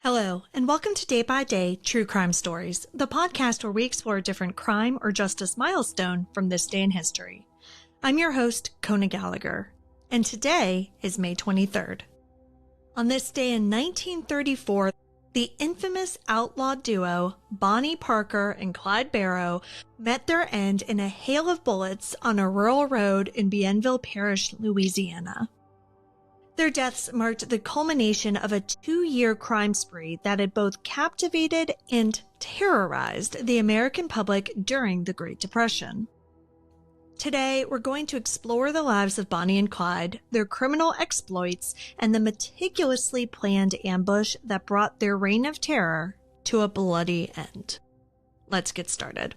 Hello, and welcome to Day by Day True Crime Stories, the podcast where we explore a different crime or justice milestone from this day in history. I'm your host, Kona Gallagher, and today is May 23rd. On this day in 1934, the infamous outlaw duo Bonnie Parker and Clyde Barrow met their end in a hail of bullets on a rural road in Bienville Parish, Louisiana. Their deaths marked the culmination of a 2-year crime spree that had both captivated and terrorized the American public during the Great Depression. Today, we're going to explore the lives of Bonnie and Clyde, their criminal exploits, and the meticulously planned ambush that brought their reign of terror to a bloody end. Let's get started.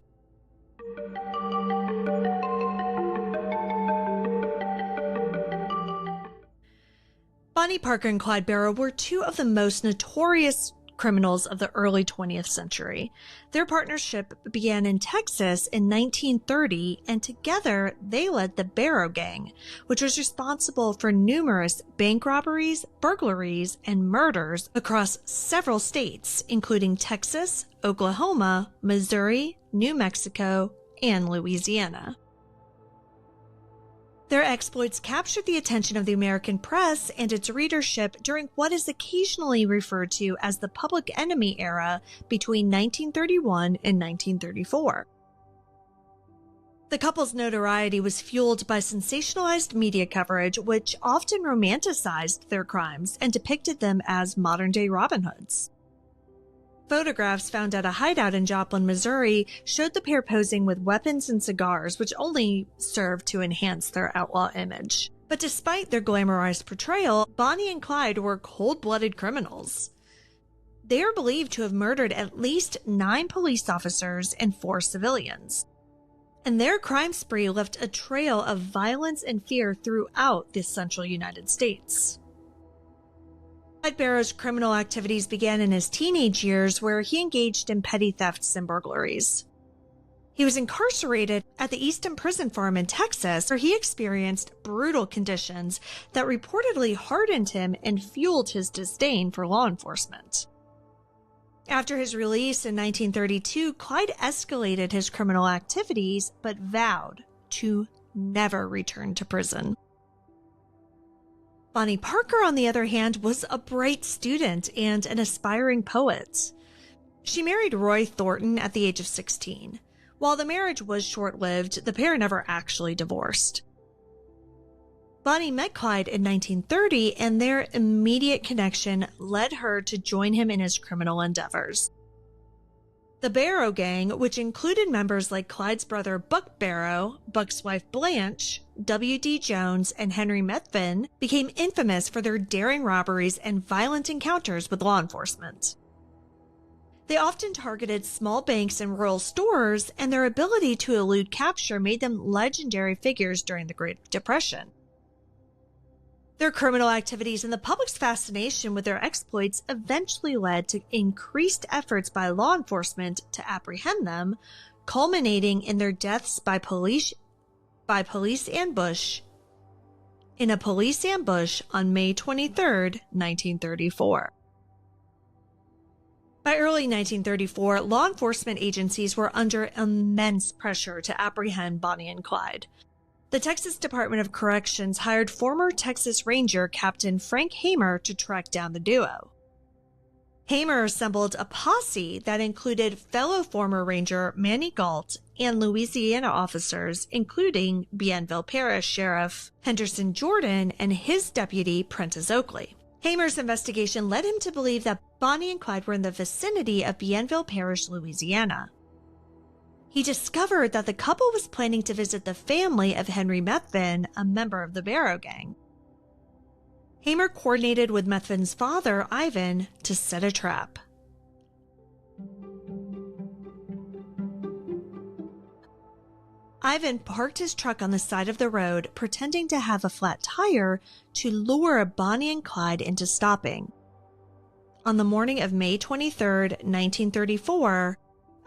Bonnie Parker and Clyde Barrow were two of the most notorious criminals of the early 20th century. Their partnership began in Texas in 1930, and together they led the Barrow Gang, which was responsible for numerous bank robberies, burglaries, and murders across several states, including Texas, Oklahoma, Missouri, New Mexico, and Louisiana. Their exploits captured the attention of the American press and its readership during what is occasionally referred to as the Public Enemy era between 1931 and 1934. The couple's notoriety was fueled by sensationalized media coverage, which often romanticized their crimes and depicted them as modern-day Robin Hoods. Photographs found at a hideout in Joplin, Missouri, showed the pair posing with weapons and cigars, which only served to enhance their outlaw image. But despite their glamorized portrayal, Bonnie and Clyde were cold-blooded criminals. They are believed to have murdered at least 9 police officers and 4 civilians. And their crime spree left a trail of violence and fear throughout the central United States. Clyde Barrow's criminal activities began in his teenage years, where he engaged in petty thefts and burglaries. He was incarcerated at the Easton Prison Farm in Texas, where he experienced brutal conditions that reportedly hardened him and fueled his disdain for law enforcement. After his release in 1932, Clyde escalated his criminal activities, but vowed to never return to prison. Bonnie Parker, on the other hand, was a bright student and an aspiring poet. She married Roy Thornton at the age of 16. While the marriage was short-lived, the pair never actually divorced. Bonnie met Clyde in 1930, and their immediate connection led her to join him in his criminal endeavors. The Barrow Gang, which included members like Clyde's brother Buck Barrow, Buck's wife Blanche, W.D. Jones, and Henry Methvin, became infamous for their daring robberies and violent encounters with law enforcement. They often targeted small banks and rural stores, and their ability to elude capture made them legendary figures during the Great Depression. Their criminal activities and the public's fascination with their exploits eventually led to increased efforts by law enforcement to apprehend them, culminating in their deaths by police ambush in a police ambush on May 23, 1934. By early 1934, law enforcement agencies were under immense pressure to apprehend Bonnie and Clyde. The Texas Department of Corrections hired former Texas Ranger Captain Frank Hamer to track down the duo. Hamer assembled a posse that included fellow former Ranger Manny Galt and Louisiana officers, including Bienville Parish Sheriff Henderson Jordan and his deputy Prentice Oakley. Hamer's investigation led him to believe that Bonnie and Clyde were in the vicinity of Bienville Parish, Louisiana. He discovered that the couple was planning to visit the family of Henry Methvin, a member of the Barrow Gang. Hamer coordinated with Methvin's father, Ivan, to set a trap. Ivan parked his truck on the side of the road, pretending to have a flat tire to lure Bonnie and Clyde into stopping. On the morning of May 23, 1934,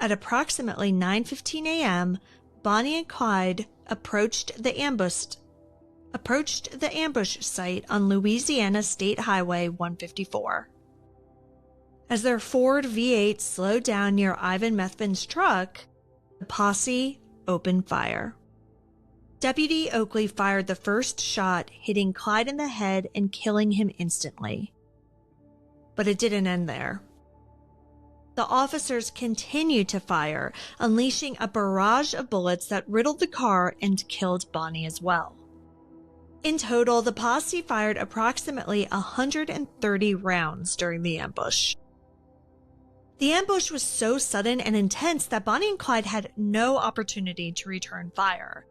at approximately 9:15 a.m., Bonnie and Clyde approached the ambush site on Louisiana State Highway 154. As their Ford V8 slowed down near Ivan Methvin's truck, the posse opened fire. Deputy Oakley fired the first shot, hitting Clyde in the head and killing him instantly. But it didn't end there. The officers continued to fire, unleashing a barrage of bullets that riddled the car and killed Bonnie as well. In total, the posse fired approximately 130 rounds during the ambush. The ambush was so sudden and intense that Bonnie and Clyde had no opportunity to return fire.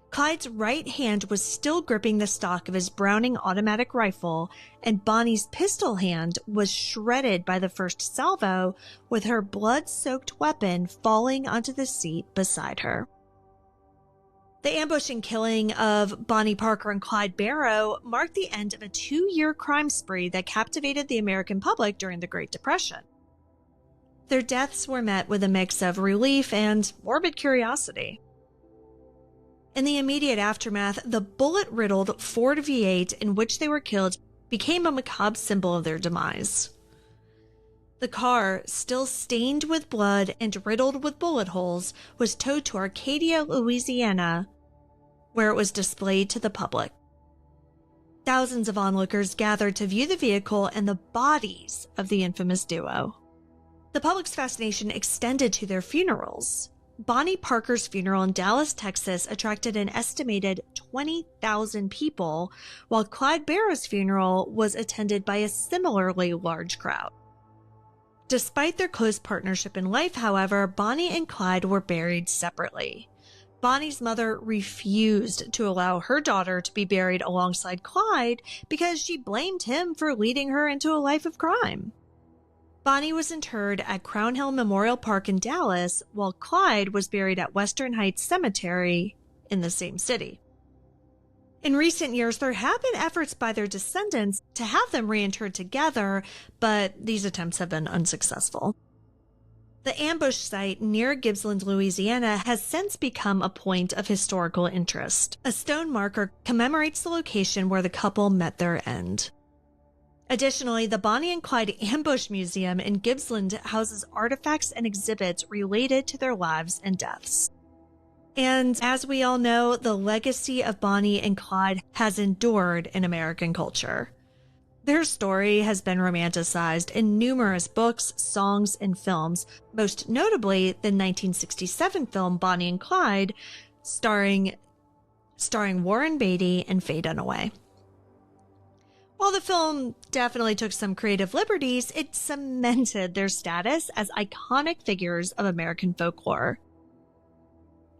Clyde's right hand was still gripping the stock of his Browning automatic rifle, and Bonnie's pistol hand was shredded by the first salvo, with her blood-soaked weapon falling onto the seat beside her. The ambush and killing of Bonnie Parker and Clyde Barrow marked the end of a 2-year crime spree that captivated the American public during the Great Depression. Their deaths were met with a mix of relief and morbid curiosity. In the immediate aftermath, the bullet-riddled Ford V8 in which they were killed became a macabre symbol of their demise. The car, still stained with blood and riddled with bullet holes, was towed to Arcadia, Louisiana, where it was displayed to the public. Thousands of onlookers gathered to view the vehicle and the bodies of the infamous duo. The public's fascination extended to their funerals. Bonnie Parker's funeral in Dallas, Texas attracted an estimated 20,000 people, while Clyde Barrow's funeral was attended by a similarly large crowd. Despite their close partnership in life, however, Bonnie and Clyde were buried separately. Bonnie's mother refused to allow her daughter to be buried alongside Clyde because she blamed him for leading her into a life of crime. Bonnie was interred at Crown Hill Memorial Park in Dallas, while Clyde was buried at Western Heights Cemetery in the same city. In recent years, there have been efforts by their descendants to have them reinterred together, but these attempts have been unsuccessful. The ambush site near Gibbsland, Louisiana, has since become a point of historical interest. A stone marker commemorates the location where the couple met their end. Additionally, the Bonnie and Clyde Ambush Museum in Gibbsland houses artifacts and exhibits related to their lives and deaths. And as we all know, the legacy of Bonnie and Clyde has endured in American culture. Their story has been romanticized in numerous books, songs, and films, most notably the 1967 film Bonnie and Clyde, starring Warren Beatty and Faye Dunaway. While the film definitely took some creative liberties, it cemented their status as iconic figures of American folklore.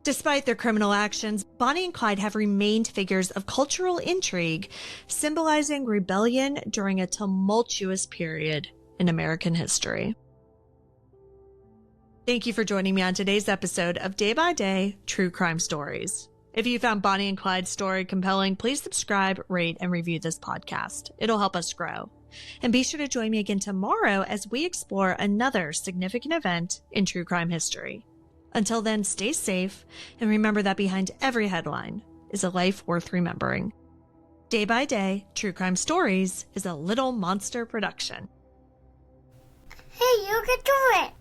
Despite their criminal actions, Bonnie and Clyde have remained figures of cultural intrigue, symbolizing rebellion during a tumultuous period in American history. Thank you for joining me on today's episode of Day by Day True Crime Stories. If you found Bonnie and Clyde's story compelling, please subscribe, rate, and review this podcast. It'll help us grow. And be sure to join me again tomorrow as we explore another significant event in true crime history. Until then, stay safe and remember that behind every headline is a life worth remembering. Day by Day, True Crime Stories is a Little Monster production. Hey, you can do it!